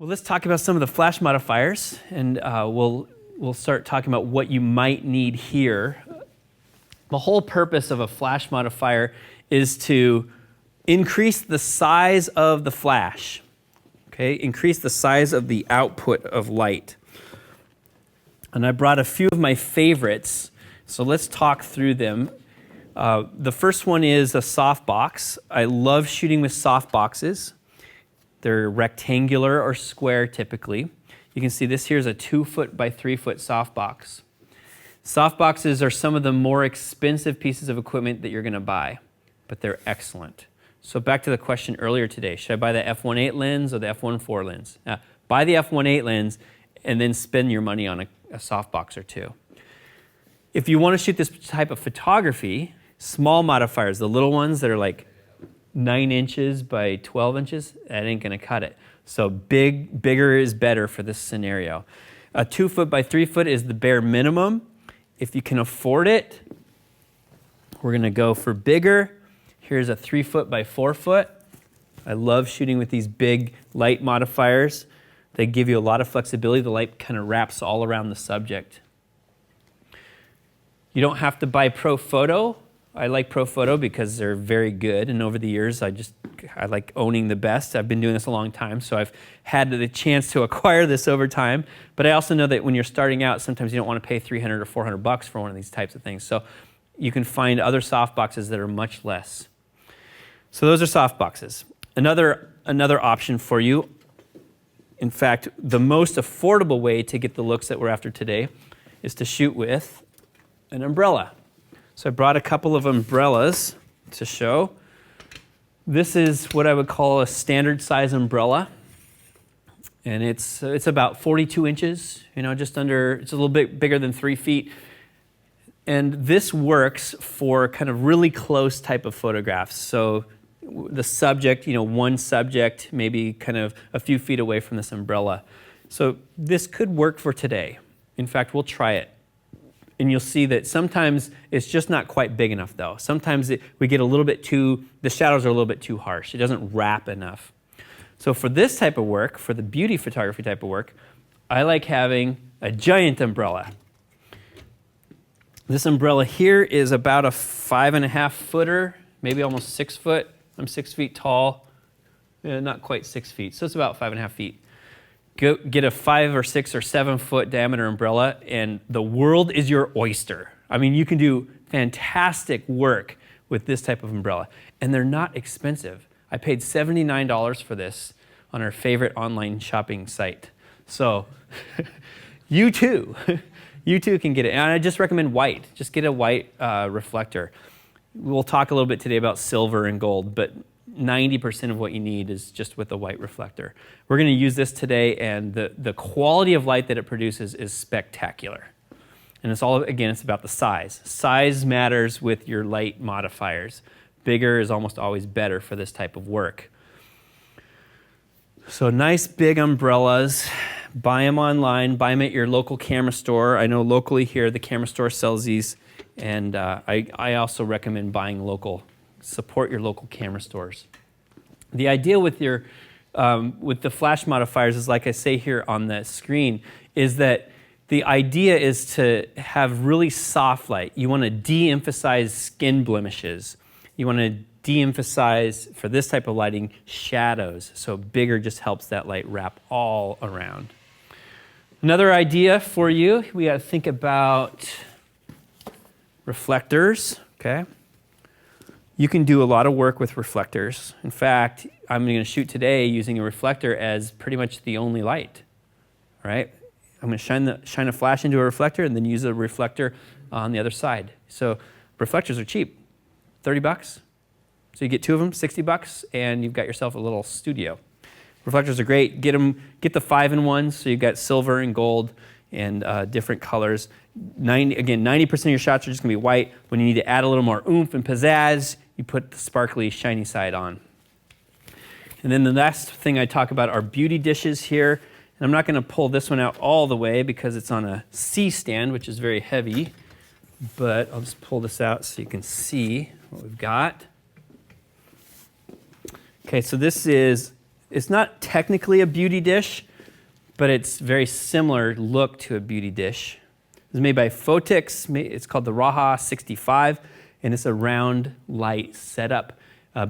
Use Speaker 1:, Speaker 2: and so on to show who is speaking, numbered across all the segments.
Speaker 1: Well, let's talk about some of the flash modifiers, and we'll start talking about what you might need here. The whole purpose of a flash modifier is to increase the size of the flash, okay? Increase the size of the output of light. And I brought a few of my favorites, so let's talk through them. The first one is a softbox. I love shooting with softboxes. They're rectangular or square typically. You can see this here is a 2-foot by 3-foot softbox. Softboxes are some of the more expensive pieces of equipment that you're going to buy, but they're excellent. So back to the question earlier today, should I buy the f1.8 lens or the f1.4 lens? Buy the f1.8 lens and then spend your money on a softbox or two. If you want to shoot this type of photography, small modifiers, the little ones that are like 9 inches by 12 inches, that ain't going to cut it. So bigger is better for this scenario. A 2-foot by 3-foot is the bare minimum. If you can afford it, we're going to go for bigger. Here's a 3-foot by 4-foot. I love shooting with these big light modifiers. They give you a lot of flexibility. The light kind of wraps all around the subject. You don't have to buy ProPhoto. I like ProPhoto because they're very good, and over the years I like owning the best. I've been doing this a long time, so I've had the chance to acquire this over time, but I also know that when you're starting out, sometimes you don't want to pay $300 or $400 for one of these types of things, so you can find other softboxes that are much less. So those are softboxes. Another option for you, in fact, the most affordable way to get the looks that we're after today is to shoot with an umbrella. So I brought a couple of umbrellas to show. This is what I would call a standard size umbrella. And it's about 42 inches, just under, it's a little bit bigger than 3 feet. And this works for kind of really close type of photographs. So the subject, one subject, maybe kind of a few feet away from this umbrella. So this could work for today. In fact, we'll try it. And you'll see that sometimes it's just not quite big enough though. Sometimes we get a little bit the shadows are a little bit too harsh. It doesn't wrap enough. So for this type of work, for the beauty photography type of work, I like having a giant umbrella. This umbrella here is about a 5.5 footer, maybe almost 6 foot. I'm 6 feet tall, not quite 6 feet, so it's about 5.5 feet. Get a 5 or 6 or 7 foot diameter umbrella and the world is your oyster. I mean, you can do fantastic work with this type of umbrella and they're not expensive. I paid $79 for this on our favorite online shopping site. So you too can get it. And I just recommend white. Just get a white reflector. We'll talk a little bit today about silver and gold, but 90% of what you need is just with a white reflector. We're going to use this today, and the quality of light that it produces is spectacular. And it's about the size. Size matters with your light modifiers. Bigger is almost always better for this type of work. So nice big umbrellas. Buy them online. Buy them at your local camera store. I know locally here the camera store sells these, and I also recommend buying local. Support your local camera stores. The idea with the flash modifiers is, like I say here on the screen, is that the idea is to have really soft light. You want to de-emphasize skin blemishes. You want to de-emphasize, for this type of lighting, shadows. So bigger just helps that light wrap all around. Another idea for you, we got to think about reflectors, okay? You can do a lot of work with reflectors. In fact, I'm going to shoot today using a reflector as pretty much the only light, right? I'm going to shine a flash into a reflector and then use a reflector on the other side. So reflectors are cheap, $30. So you get 2 of them, $60, and you've got yourself a little studio. Reflectors are great. Get the 5-in-1s, so you've got silver and gold and different colors. 90% of your shots are just going to be white. When you need to add a little more oomph and pizzazz, you put the sparkly, shiny side on. And then the last thing I talk about are beauty dishes here. And I'm not going to pull this one out all the way because it's on a C-stand, which is very heavy. But I'll just pull this out so you can see what we've got. Okay, so this is, it's not technically a beauty dish, but it's very similar look to a beauty dish. It's made by Photix. It's called the Raha 65, and it's a round light setup.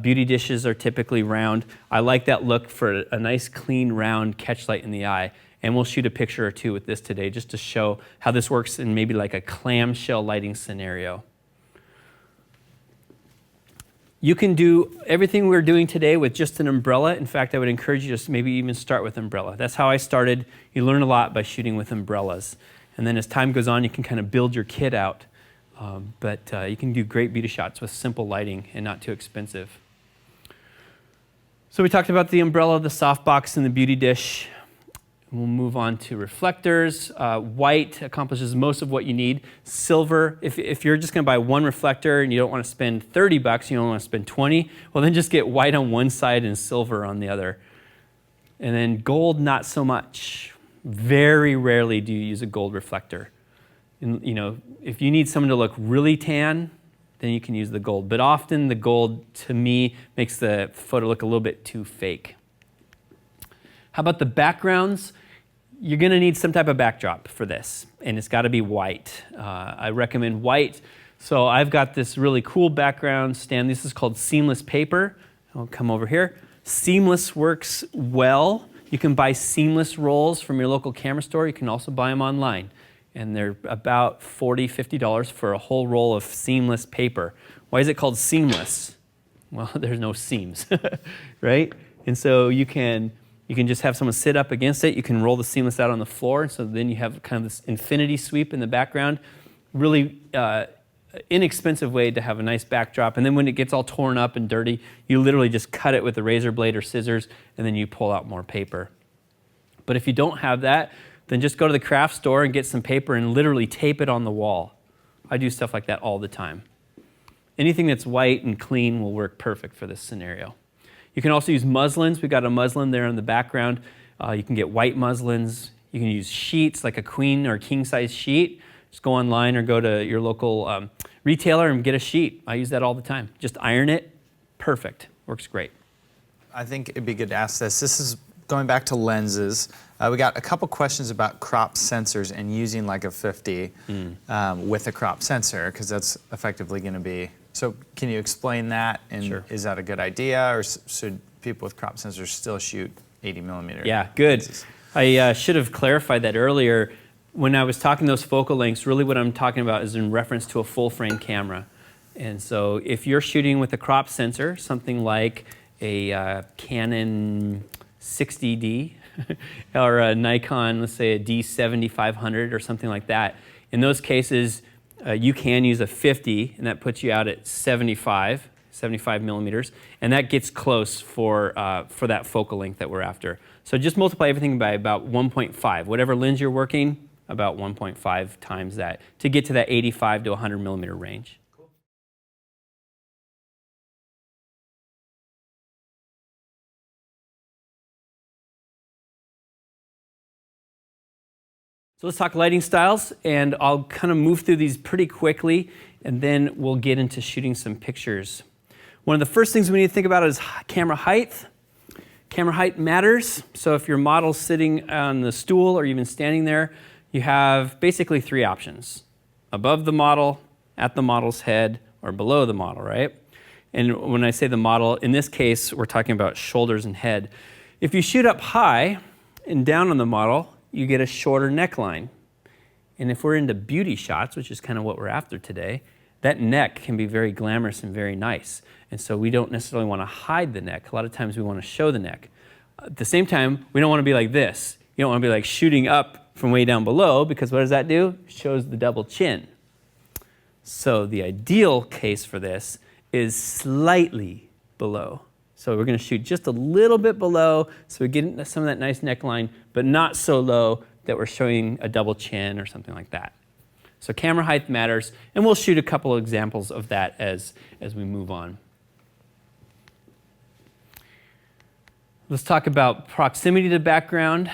Speaker 1: Beauty dishes are typically round. I like that look for a nice, clean, round catch light in the eye. And we'll shoot a picture or two with this today just to show how this works in maybe like a clamshell lighting scenario. You can do everything we're doing today with just an umbrella. In fact, I would encourage you to maybe even start with umbrella. That's how I started. You learn a lot by shooting with umbrellas. And then as time goes on, you can kind of build your kit out. But you can do great beauty shots with simple lighting and not too expensive. So we talked about the umbrella, the softbox, and the beauty dish. We'll move on to reflectors. White accomplishes most of what you need. Silver, if you're just going to buy one reflector and you don't want to spend $30, you don't want to spend 20, well then just get white on one side and silver on the other. And then gold, not so much. Very rarely do you use a gold reflector. And, if you need someone to look really tan, then you can use the gold. But often the gold, to me, makes the photo look a little bit too fake. How about the backgrounds? You're going to need some type of backdrop for this, and it's got to be white. I recommend white. So I've got this really cool background stand. This is called Seamless Paper. I'll come over here. Seamless works well. You can buy seamless rolls from your local camera store. You can also buy them online. And they're about $40, $50 for a whole roll of seamless paper. Why is it called seamless? Well, there's no seams, right? And so you can just have someone sit up against it. You can roll the seamless out on the floor. So then you have kind of this infinity sweep in the background. Really inexpensive way to have a nice backdrop. And then when it gets all torn up and dirty, you literally just cut it with a razor blade or scissors, and then you pull out more paper. But if you don't have that, then just go to the craft store and get some paper and literally tape it on the wall. I do stuff like that all the time. Anything that's white and clean will work perfect for this scenario. You can also use muslins. We've got a muslin there in the background. You can get white muslins. You can use sheets, like a queen or king size sheet. Just go online or go to your local retailer and get a sheet. I use that all the time. Just iron it. Perfect. Works great.
Speaker 2: I think it'd be good to ask this. This is going back to lenses. We got a couple questions about crop sensors and using like a 50 with a crop sensor, because that's effectively going to be. So can you explain that? And
Speaker 1: Sure.
Speaker 2: Is that a good idea, or should people with crop sensors still shoot 80 millimeter?
Speaker 1: Yeah, good.
Speaker 2: lenses?
Speaker 1: I should have clarified that earlier. When I was talking those focal lengths, really what I'm talking about is in reference to a full frame camera. And so if you're shooting with a crop sensor, something like a Canon 60D or a Nikon, let's say a D7500 or something like that, in those cases, you can use a 50, and that puts you out at 75 millimeters, and that gets close for that focal length that we're after. So just multiply everything by about 1.5. Whatever lens you're working, about 1.5 times that to get to that 85 to 100 millimeter range. So let's talk lighting styles, and I'll kind of move through these pretty quickly, and then we'll get into shooting some pictures. One of the first things we need to think about is camera height. Camera height matters. So if your model's sitting on the stool or even standing there, you have basically three options: above the model, at the model's head, or below the model, right? And when I say the model, in this case, we're talking about shoulders and head. If you shoot up high and down on the model, you get a shorter neckline. And if we're into beauty shots, which is kind of what we're after today, that neck can be very glamorous and very nice. And so we don't necessarily want to hide the neck. A lot of times we want to show the neck. At the same time, we don't want to be like this. You don't want to be like shooting up from way down below, because what does that do? It shows the double chin. So the ideal case for this is slightly below. So we're going to shoot just a little bit below, so we get some of that nice neckline, but not so low that we're showing a double chin or something like that. So camera height matters, and we'll shoot a couple of examples of that as we move on. Let's talk about proximity to background.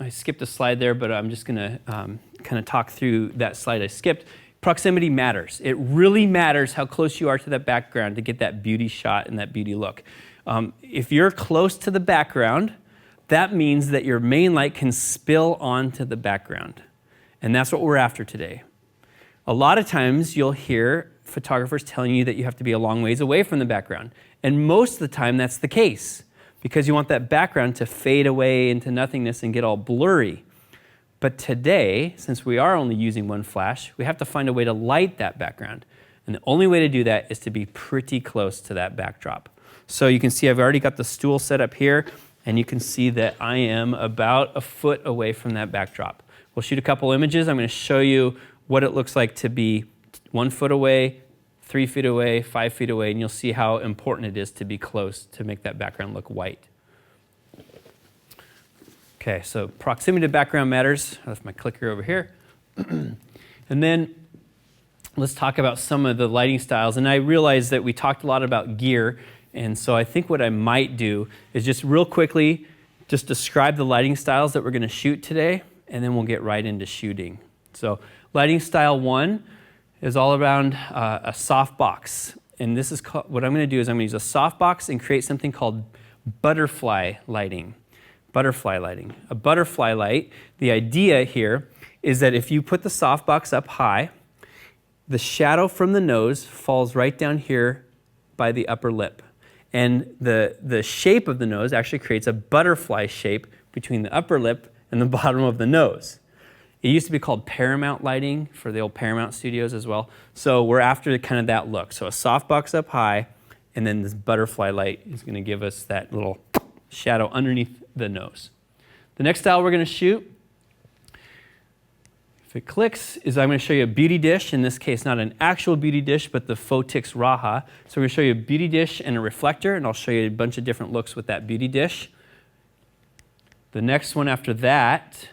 Speaker 1: I skipped a slide there, but I'm just going to kind of talk through that slide I skipped. Proximity matters. It really matters how close you are to that background to get that beauty shot and that beauty look. If you're close to the background, that means that your main light can spill onto the background. And that's what we're after today. A lot of times you'll hear photographers telling you that you have to be a long ways away from the background. And most of the time that's the case because you want that background to fade away into nothingness and get all blurry. But today, since we are only using one flash, we have to find a way to light that background. And the only way to do that is to be pretty close to that backdrop. So you can see I've already got the stool set up here, and you can see that I am about a foot away from that backdrop. We'll shoot a couple images. I'm going to show you what it looks like to be 1 foot away, 3 feet away, 5 feet away, and you'll see how important it is to be close to make that background look white. Okay, so proximity to background matters. I left my clicker over here. And then let's talk about some of the lighting styles. And I realize that we talked a lot about gear, and so I think what I might do is just real quickly just describe the lighting styles that we're going to shoot today, and then we'll get right into shooting. So lighting style 1 is all around a softbox. And this is what I'm going to do is I'm going to use a softbox and create something called butterfly lighting. Butterfly lighting. A butterfly light, the idea here is that if you put the softbox up high, the shadow from the nose falls right down here by the upper lip. And the shape of the nose actually creates a butterfly shape between the upper lip and the bottom of the nose. It used to be called Paramount lighting for the old Paramount studios as well. So we're after kind of that look. So a softbox up high, and then this butterfly light is going to give us that little shadow underneath the nose. The next style we're going to shoot, if it clicks, is I'm going to show you a beauty dish. In this case, not an actual beauty dish, but the Photix Raha. So we're going to show you a beauty dish and a reflector, and I'll show you a bunch of different looks with that beauty dish. The next one after that,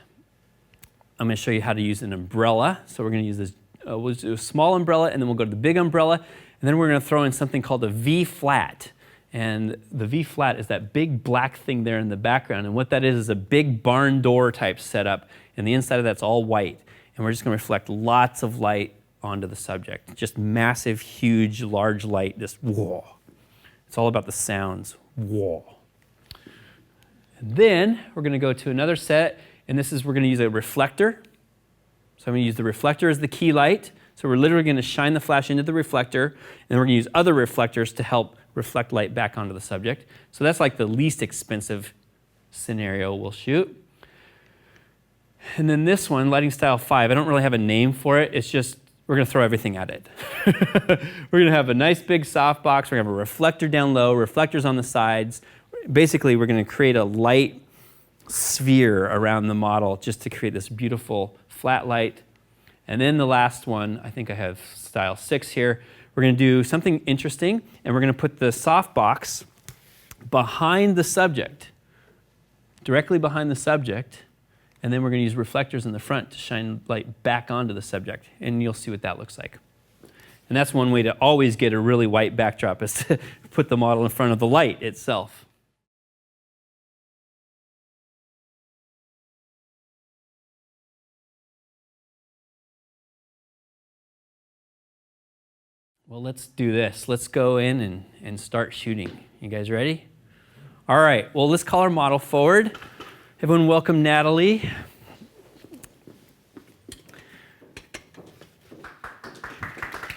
Speaker 1: I'm going to show you how to use an umbrella. So we're going to use this, we'll do a small umbrella, and then we'll go to the big umbrella, and then we're going to throw in something called a V-flat. And the V-flat is that big black thing there in the background, and what that is a big barn door type setup, and the inside of that's all white. And we're just going to reflect lots of light onto the subject. Just massive, huge, large light, just whoa. It's all about the sounds, whoa. And then we're going to go to another set, and this is we're going to use a reflector. So I'm going to use the reflector as the key light. So we're literally going to shine the flash into the reflector, and then we're going to use other reflectors to help reflect light back onto the subject. So that's like the least expensive scenario we'll shoot. And then this one, lighting style 5, I don't really have a name for it. It's just, we're going to throw everything at it. We're going to have a nice big softbox. We're going to have a reflector down low, reflectors on the sides. Basically, we're going to create a light sphere around the model just to create this beautiful flat light. And then the last one, I think I have style 6 here. We're going to do something interesting, and we're going to put the softbox behind the subject, directly behind the subject. And then we're going to use reflectors in the front to shine light back onto the subject, and you'll see what that looks like. And that's one way to always get a really white backdrop is to put the model in front of the light itself. Well, let's do this. Let's go in and start shooting. You guys ready? All right, well, let's call our model forward. Everyone welcome Natalie.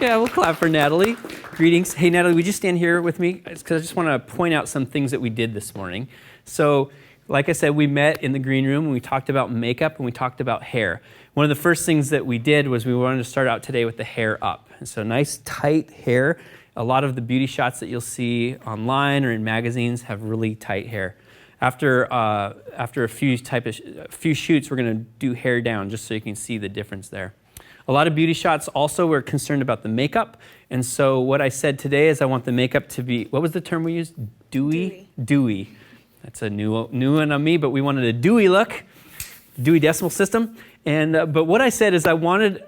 Speaker 1: Yeah, we'll clap for Natalie. Greetings. Hey, Natalie, would you stand here with me? Because I just want to point out some things that we did this morning. So, like I said, we met in the green room and we talked about makeup and we talked about hair. One of the first things that we did was we wanted to start out today with the hair up. And so nice, tight hair. A lot of the beauty shots that you'll see online or in magazines have really tight hair. After a few shoots, we're going to do hair down just so you can see the difference there. A lot of beauty shots also were concerned about the makeup. And so what I said today is I want the makeup to be, what was the term we used? Dewy? Dewy. That's a new one on me, but we wanted a dewy look, Dewey Decimal System. And but what I said is I wanted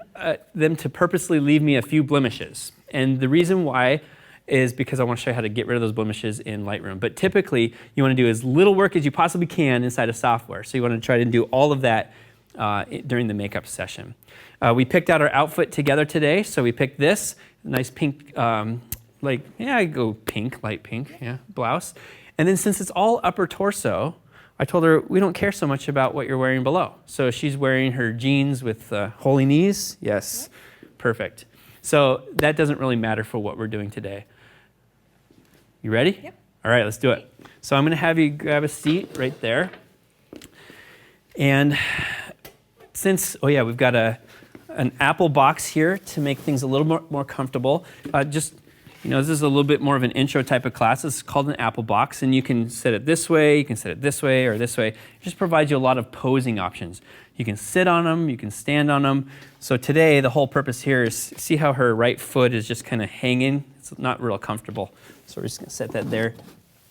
Speaker 1: them to purposely leave me a few blemishes. And the reason why is because I want to show you how to get rid of those blemishes in Lightroom. But typically, you want to do as little work as you possibly can inside of software. So you want to try to do all of that during the makeup session. We picked out our outfit together today. So we picked this nice pink, I go pink, light pink, yeah, blouse. And then since it's all upper torso, I told her, we don't care so much about what you're wearing below. So she's wearing her jeans with holy knees. Yes, perfect. So that doesn't really matter for what we're doing today. You ready?
Speaker 3: Yep.
Speaker 1: All right, let's do it. So I'm going to have you grab a seat right there. And since, we've got an Apple box here to make things a little more comfortable. This is a little bit more of an intro type of class. It's called an Apple box, and you can set it this way, you can set it this way, or this way. It just provides you a lot of posing options. You can sit on them, you can stand on them. So today, the whole purpose here is, see how her right foot is just kind of hanging? It's not real comfortable. So we're just going to set that there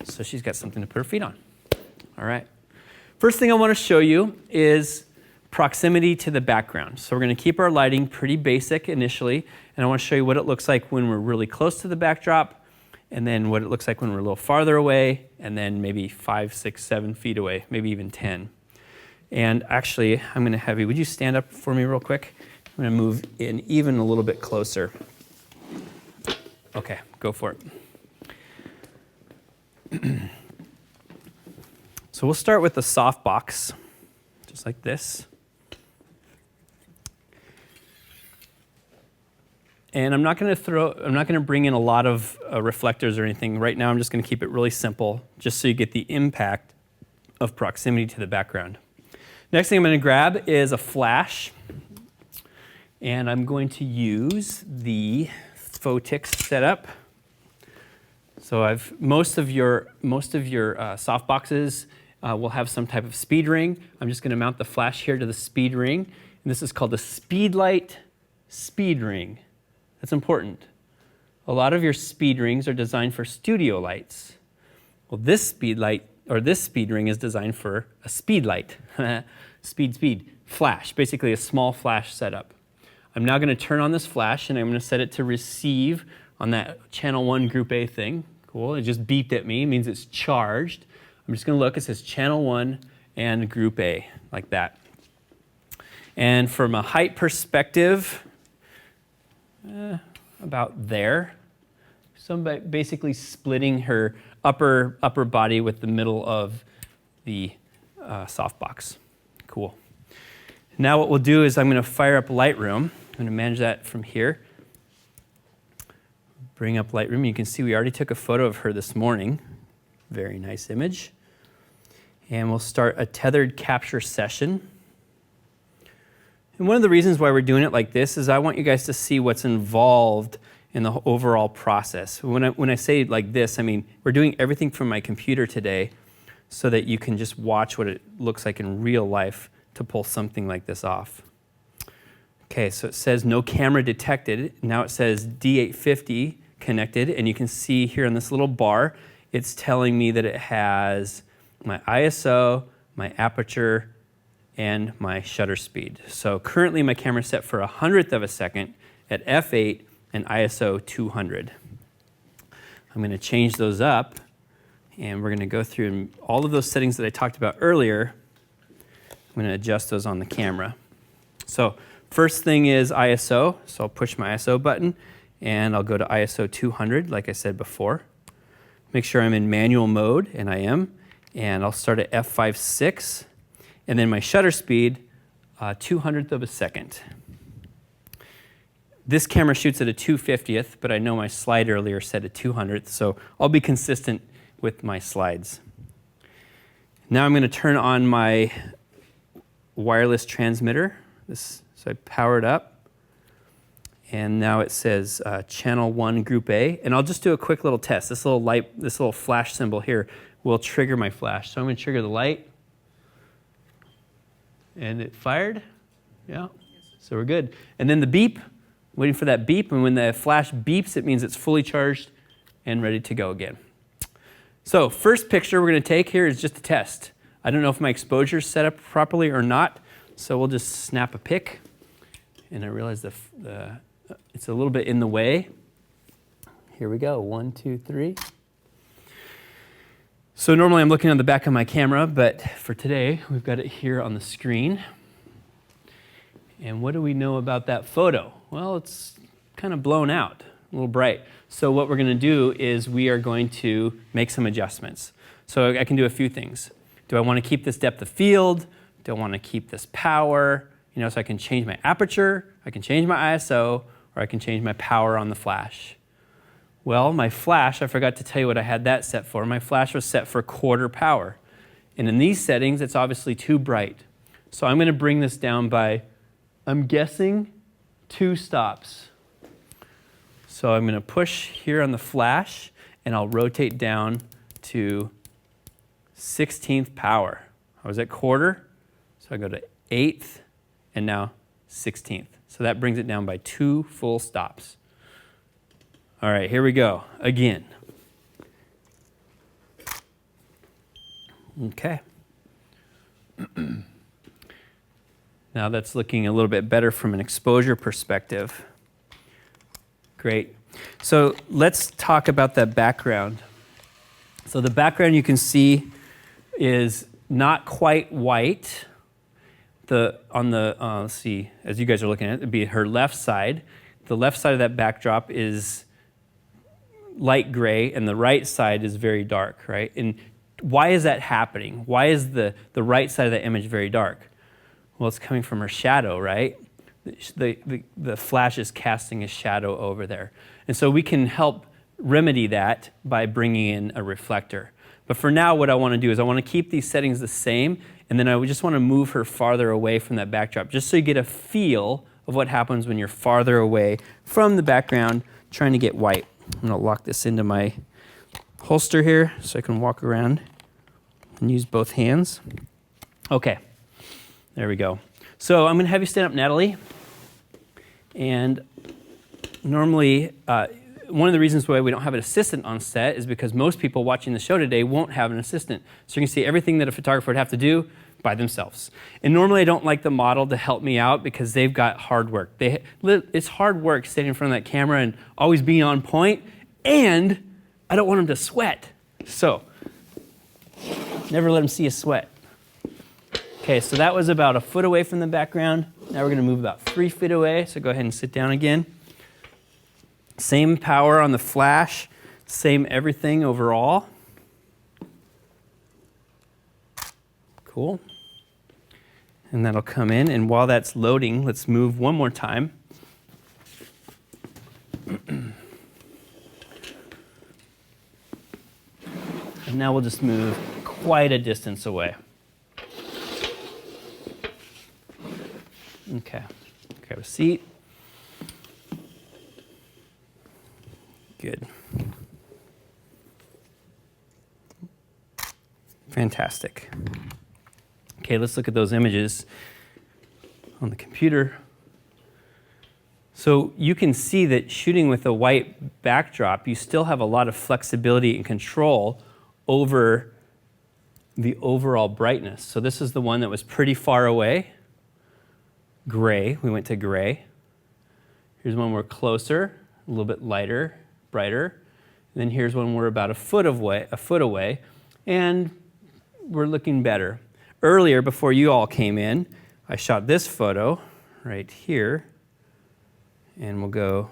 Speaker 1: so she's got something to put her feet on. All right. First thing I want to show you is proximity to the background. So we're going to keep our lighting pretty basic initially, and I want to show you what it looks like when we're really close to the backdrop, and then what it looks like when we're a little farther away, and then maybe 5, 6, 7 feet away, maybe even 10. And actually, I'm going to have you, would you stand up for me real quick? I'm going to move in even a little bit closer. Okay, go for it. So we'll start with the softbox, just like this. And I'm not going to bring in a lot of reflectors or anything. Right now, I'm just going to keep it really simple, just so you get the impact of proximity to the background. Next thing I'm going to grab is a flash. And I'm going to use the Photix setup. So most of your softboxes will have some type of speed ring. I'm just going to mount the flash here to the speed ring. And this is called a Speedlight speed ring. That's important. A lot of your speed rings are designed for studio lights. Well, this speed ring is designed for a speed light. speed, flash, basically a small flash setup. I'm now going to turn on this flash, and I'm going to set it to receive on that channel 1 group A thing. Cool, it just beeped at me, it means it's charged. I'm just going to look, it says channel 1 and group A, like that. And from a height perspective, about there. So I'm basically splitting her upper body with the middle of the softbox. Cool. Now what we'll do is I'm going to fire up Lightroom. I'm going to manage that from here. Bring up Lightroom. You can see we already took a photo of her this morning. Very nice image. And we'll start a tethered capture session. And one of the reasons why we're doing it like this is I want you guys to see what's involved in the overall process. When I say like this, I mean we're doing everything from my computer today so that you can just watch what it looks like in real life to pull something like this off. Okay, so it says no camera detected. Now it says D850 connected, and you can see here on this little bar, it's telling me that it has my ISO, my aperture, and my shutter speed. So currently my camera's set for 100th of a second at f8 and ISO 200. I'm going to change those up, and we're going to go through all of those settings that I talked about earlier. I'm going to adjust those on the camera. So first thing is ISO, so I'll push my ISO button, and I'll go to ISO 200, like I said before. Make sure I'm in manual mode, and I am, and I'll start at f5.6. And then my shutter speed, 200th of a second. This camera shoots at a 250th, but I know my slide earlier said a 200th, so I'll be consistent with my slides. Now I'm going to turn on my wireless transmitter. So I power it up, and now it says channel 1 group A. And I'll just do a quick little test. This little flash symbol here will trigger my flash. So I'm going to trigger the light. And it fired? Yeah. So we're good. And then the beep, waiting for that beep. And when the flash beeps, it means it's fully charged and ready to go again. So first picture we're going to take here is just a test. I don't know if my exposure is set up properly or not. So we'll just snap a pic. And I realize it's a little bit in the way. Here we go. 1, 2, 3. So normally I'm looking on the back of my camera, but for today, we've got it here on the screen. And what do we know about that photo? Well, it's kind of blown out, a little bright. So what we're going to do is we are going to make some adjustments. So I can do a few things. Do I want to keep this depth of field? Do I want to keep this power? So I can change my aperture, I can change my ISO, or I can change my power on the flash. Well, my flash, I forgot to tell you what I had that set for. My flash was set for quarter power. And in these settings, it's obviously too bright. So I'm going to bring this down by, I'm guessing, 2 stops. So I'm going to push here on the flash, and I'll rotate down to 16th power. I was at quarter, so I go to 8th, and now 16th. So that brings it down by 2 full stops. All right, here we go, again. Okay. Now that's looking a little bit better from an exposure perspective. Great. So let's talk about that background. So the background you can see is not quite white. Let's see, as you guys are looking at it, it'd be her left side. The left side of that backdrop is light gray, and the right side is very dark, right? And why is that happening? Why is the right side of the image very dark? Well, it's coming from her shadow, right? The flash is casting a shadow over there. And so we can help remedy that by bringing in a reflector. But for now, what I want to do is I want to keep these settings the same, and then I would just want to move her farther away from that backdrop, just so you get a feel of what happens when you're farther away from the background trying to get white. I'm going to lock this into my holster here so I can walk around and use both hands. Okay, there we go. So I'm going to have you stand up, Natalie. And normally, one of the reasons why we don't have an assistant on set is because most people watching the show today won't have an assistant. So you can see everything that a photographer would have to do by themselves. And normally I don't like the model to help me out because they've got hard work. It's hard work standing in front of that camera and always being on point, and I don't want them to sweat. So never let them see a sweat. Okay, so that was about 1 foot away from the background. Now we're going to move about 3 feet away, so go ahead and sit down again. Same power on the flash, same everything overall. Cool. And that'll come in, and while that's loading, let's move one more time. And now we'll just move quite a distance away. Okay, grab a seat. Good. Fantastic. Okay, let's look at those images on the computer. So you can see that shooting with a white backdrop, you still have a lot of flexibility and control over the overall brightness. So this is the one that was pretty far away. Gray, we went to gray. Here's one we're closer, a little bit lighter, brighter. And then here's one we're about a foot away, and we're looking better. Earlier, before you all came in, I shot this photo right here, and we'll go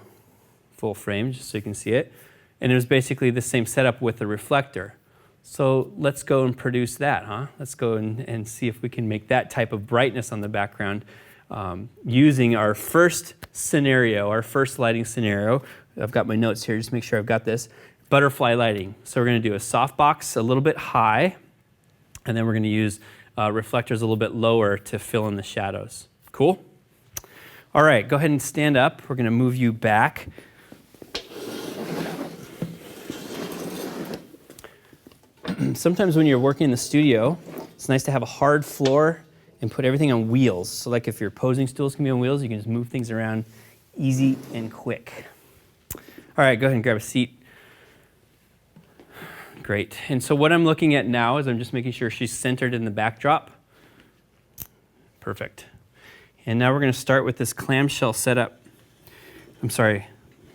Speaker 1: full frame just so you can see it. And it was basically the same setup with the reflector. So let's go and produce that, huh? Let's go and see if we can make that type of brightness on the background using our first scenario, our first lighting scenario. I've got my notes here, just make sure I've got this. Butterfly lighting. So we're going to do a softbox a little bit high, and then we're going to use reflectors a little bit lower to fill in the shadows. Cool? All right, go ahead and stand up. We're going to move you back. Sometimes when you're working in the studio, it's nice to have a hard floor and put everything on wheels. So like if your posing stools can be on wheels, you can just move things around easy and quick. All right, go ahead and grab a seat. Great. And so what I'm looking at now is I'm just making sure she's centered in the backdrop. Perfect. And now we're going to start with this clamshell setup.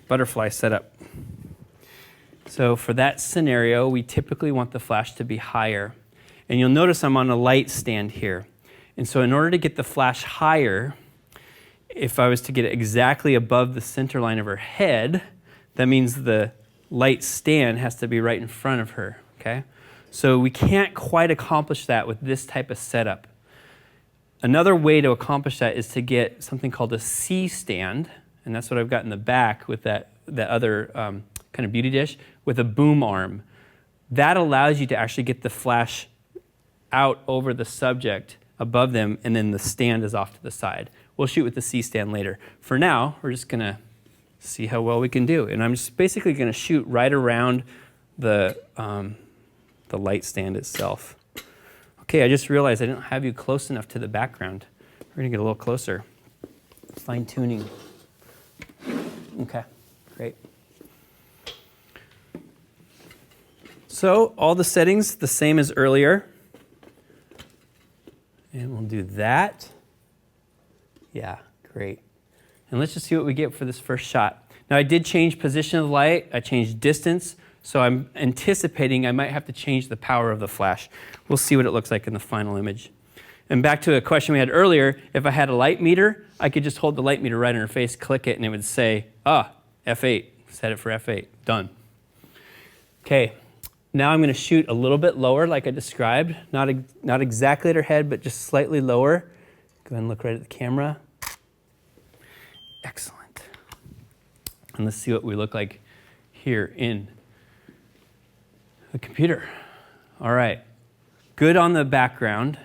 Speaker 1: Butterfly setup. So for that scenario, we typically want the flash to be higher. And you'll notice I'm on a light stand here. And so in order to get the flash higher, if I was to get it exactly above the center line of her head, that means the light stand has to be right in front of her, okay? So we can't quite accomplish that with this type of setup. Another way to accomplish that is to get something called a C-stand, and that's what I've got in the back with that other kind of beauty dish with a boom arm. That allows you to actually get the flash out over the subject above them, and then the stand is off to the side. We'll shoot with the C-stand later. For now, we're just gonna see how well we can do. And I'm just basically gonna shoot right around the light stand itself. Okay, I just realized I didn't have you close enough to the background. We're gonna get a little closer. Fine tuning. Okay, great. So all the settings the same as earlier. And we'll do that. Yeah, great. And let's just see what we get for this first shot. Now I did change position of the light, I changed distance, so I'm anticipating I might have to change the power of the flash. We'll see what it looks like in the final image. And back to a question we had earlier, if I had a light meter, I could just hold the light meter right on her face, click it, and it would say, F8, set it for F8, done. Okay, now I'm gonna shoot a little bit lower like I described, not exactly at her head, but just slightly lower. Go ahead and look right at the camera. Excellent. And let's see what we look like here in the computer. All right, good on the background.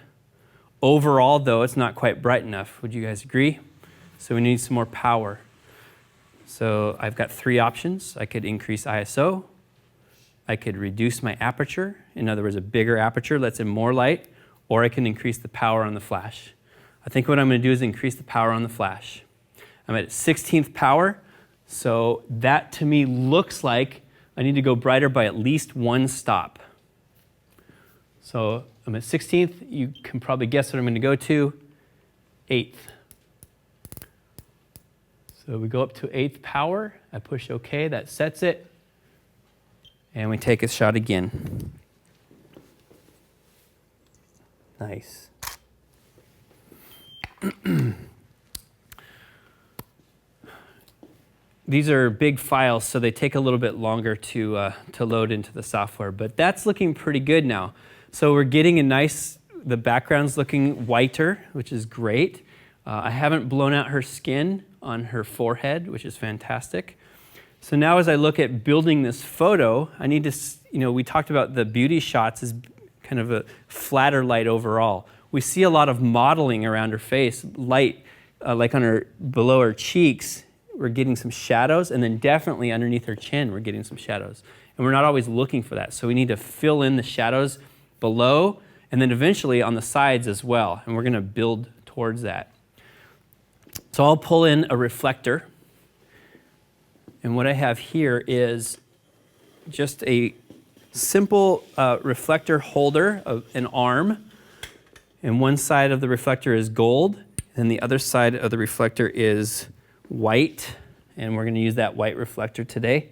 Speaker 1: Overall, though, it's not quite bright enough. Would you guys agree? So we need some more power. So I've got 3 options. I could increase ISO. I could reduce my aperture. In other words, a bigger aperture lets in more light, or I can increase the power on the flash. I think what I'm going to do is increase the power on the flash. I'm at 16th power, so that to me looks like I need to go brighter by at least 1 stop. So I'm at 16th. You can probably guess what I'm going to go to, 8th. So we go up to 8th power. I push OK. That sets it. And we take a shot again. Nice. These are big files, so they take a little bit longer to load into the software, but that's looking pretty good now. So we're getting the background's looking whiter, which is great. I haven't blown out her skin on her forehead, which is fantastic. So now as I look at building this photo, I need to, we talked about the beauty shots as kind of a flatter light overall. We see a lot of modeling around her face, light, like below her cheeks, we're getting some shadows, and then definitely underneath her chin, we're getting some shadows. And we're not always looking for that. So we need to fill in the shadows below, and then eventually on the sides as well. And we're gonna build towards that. So I'll pull in a reflector. And what I have here is just a simple reflector holder of an arm. And one side of the reflector is gold, and the other side of the reflector is white. And we're going to use that white reflector today.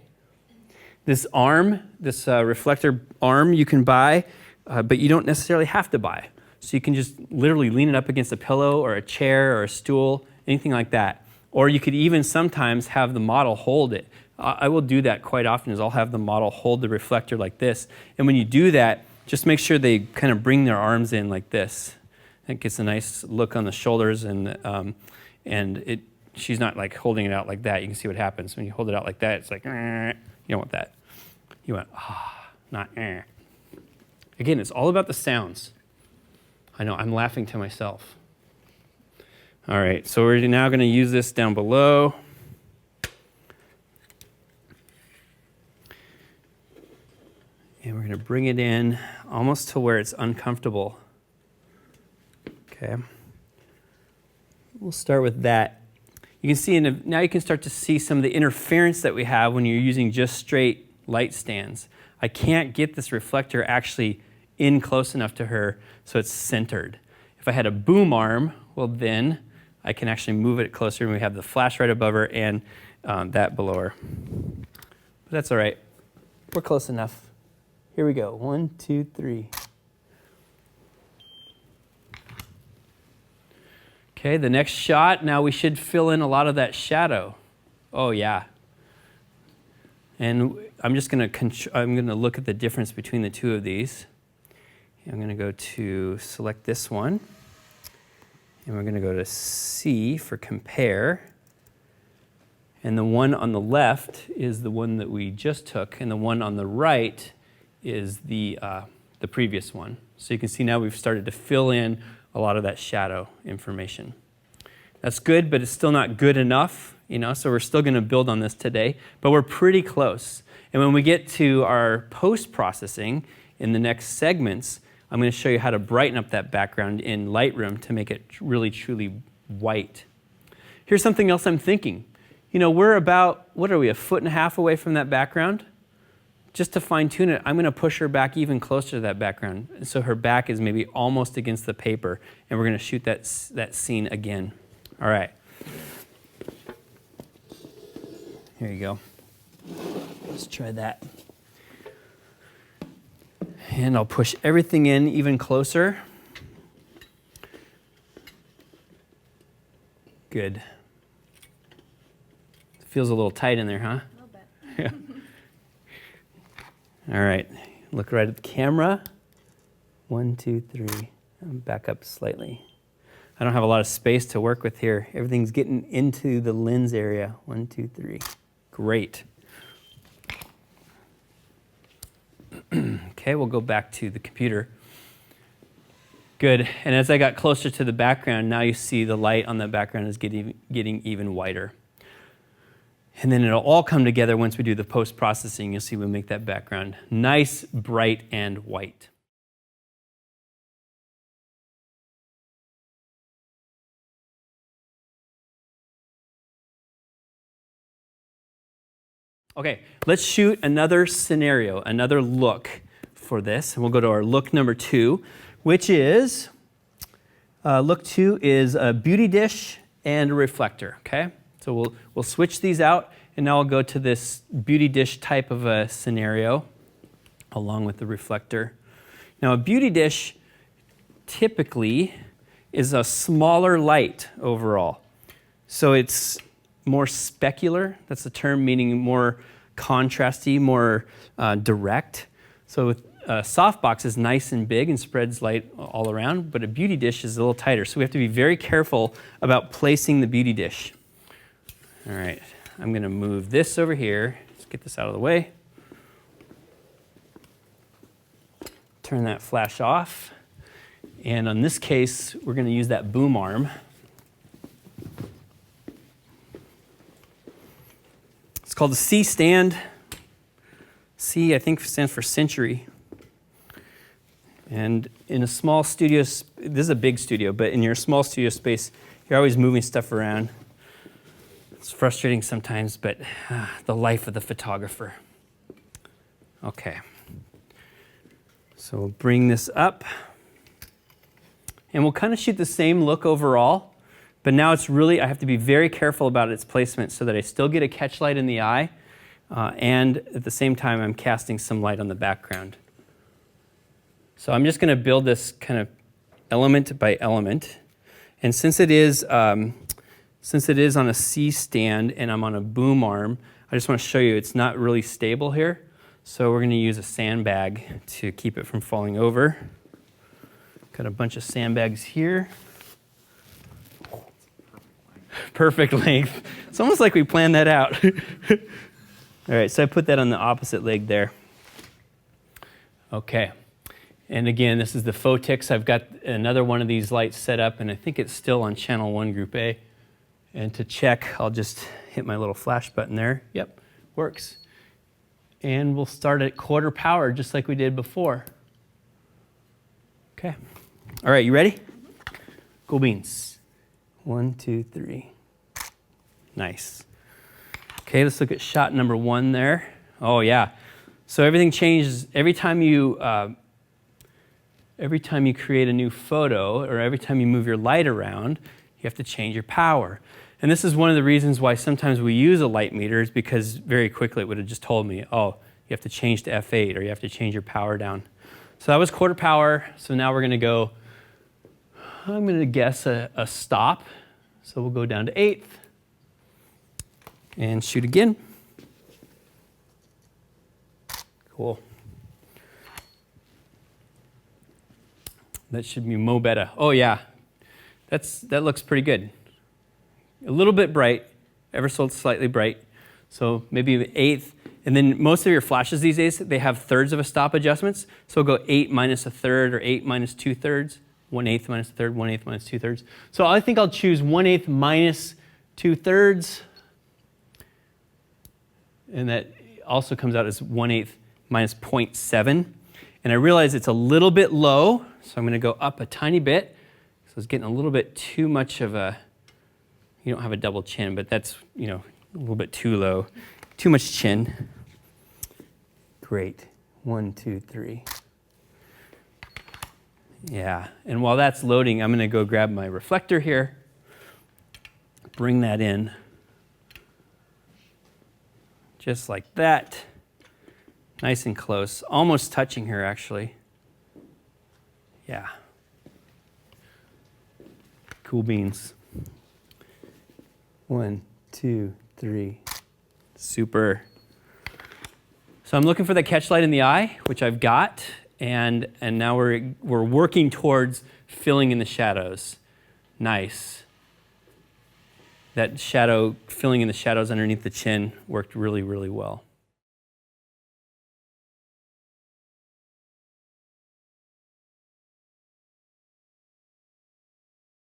Speaker 1: This arm, this reflector arm you can buy, but you don't necessarily have to buy. So you can just literally lean it up against a pillow or a chair or a stool, anything like that. Or you could even sometimes have the model hold it. I will do that quite often, is I'll have the model hold the reflector like this. And when you do that, just make sure they kind of bring their arms in like this. It gets a nice look on the shoulders, and she's not like holding it out like that. You can see what happens. When you hold it out like that, it's like, you don't want that. You want, not. Again, it's all about the sounds. I know, I'm laughing to myself. All right, so we're now going to use this down below. And we're going to bring it in almost to where it's uncomfortable. Okay. We'll start with that. You can see, now you can start to see some of the interference that we have when you're using just straight light stands. I can't get this reflector actually in close enough to her so it's centered. If I had a boom arm, well then I can actually move it closer, and we have the flash right above her and that below her. But that's all right. We're close enough. Here we go. 1, 2, 3. Okay, the next shot, now we should fill in a lot of that shadow. Oh yeah. And I'm just gonna look at the difference between the two of these. I'm going to go to select this one, and we're going to go to C for compare. And the one on the left is the one that we just took, and the one on the right is the previous one. So you can see now we've started to fill in a lot of that shadow information. That's good, but it's still not good enough, so we're still going to build on this today, but we're pretty close. And when we get to our post-processing in the next segments, I'm going to show you how to brighten up that background in Lightroom to make it really, truly white. Here's something else I'm thinking. We're about, what are we, 1.5 feet away from that background? Just to fine tune it, I'm going to push her back even closer to that background. So her back is maybe almost against the paper, and we're going to shoot that scene again. All right. Here you go. Let's try that. And I'll push everything in even closer. Good. Feels a little tight in there, huh?
Speaker 3: A little bit.
Speaker 1: Yeah. All right. Look right at the camera. 1, 2, 3. Back up slightly. I don't have a lot of space to work with here. Everything's getting into the lens area. 1, 2, 3. Great. Okay, we'll go back to the computer. Good. And as I got closer to the background, now you see the light on the background is getting even whiter. And then it'll all come together once we do the post-processing. You'll see we make that background nice, bright, and white. Okay, let's shoot another scenario, another look for this. And we'll go to our look number 2, which is, look 2 is a beauty dish and a reflector, okay? So we'll switch these out, and now I'll go to this beauty dish type of a scenario along with the reflector. Now a beauty dish typically is a smaller light overall. So it's more specular, that's the term, meaning more contrasty, more direct. So with softbox is nice and big and spreads light all around, but a beauty dish is a little tighter. So we have to be very careful about placing the beauty dish. All right, I'm going to move this over here. Let's get this out of the way. Turn that flash off. And on this case, we're going to use that boom arm. It's called the C stand. C, I think, stands for century. And in a small studio, this is a big studio, but in your small studio space, you're always moving stuff around. It's frustrating sometimes, but the life of the photographer. Okay. So we'll bring this up. And we'll kind of shoot the same look overall, but now it's really, I have to be very careful about its placement so that I still get a catch light in the eye, and at the same time I'm casting some light on the background. So I'm just going to build this kind of element by element. And since it is on a C stand and I'm on a boom arm, I just want to show you it's not really stable here. So we're going to use a sandbag to keep it from falling over. Got a bunch of sandbags here. Perfect length. It's almost like we planned that out. All right, so I put that on the opposite leg there. Okay. And again, this is the Photix. I've got another one of these lights set up, and I think it's still on channel 1, group A. And to check, I'll just hit my little flash button there. Yep, works. And we'll start at quarter power, just like we did before. Okay. All right, you ready? Cool beans. 1, 2, 3. Nice. Okay, let's look at shot number 1 there. Oh, yeah. So everything changes every time you create a new photo, or every time you move your light around, you have to change your power. And this is one of the reasons why sometimes we use a light meter, is because very quickly it would have just told me, oh, you have to change to F8, or you have to change your power down. So that was quarter power. So now we're going to go, I'm going to guess a stop. So we'll go down to 1/8 and shoot again. Cool. That should be Mo Betta. Oh yeah, that looks pretty good. A little bit bright, ever so slightly bright. So maybe an eighth. And then most of your flashes these days, they have thirds of a stop adjustments. So we'll go 8 minus a third or 8 minus 2/3. 1/8 minus a third, 1/8 minus 2/3. So I think I'll choose 1/8 minus 2/3. And that also comes out as 1/8 minus 0.7. And I realize it's a little bit low, so I'm going to go up a tiny bit. So it's getting a little bit too much of a, you don't have a double chin, but that's, a little bit too low. Too much chin. Great. 1, 2, 3. Yeah, and while that's loading, I'm going to go grab my reflector here, bring that in, just like that. Nice and close, almost touching her actually. Yeah. Cool beans. 1, 2, 3. Super. So I'm looking for the catch light in the eye, which I've got, and now we're working towards filling in the shadows. Nice. That shadow, filling in the shadows underneath the chin worked really, really well.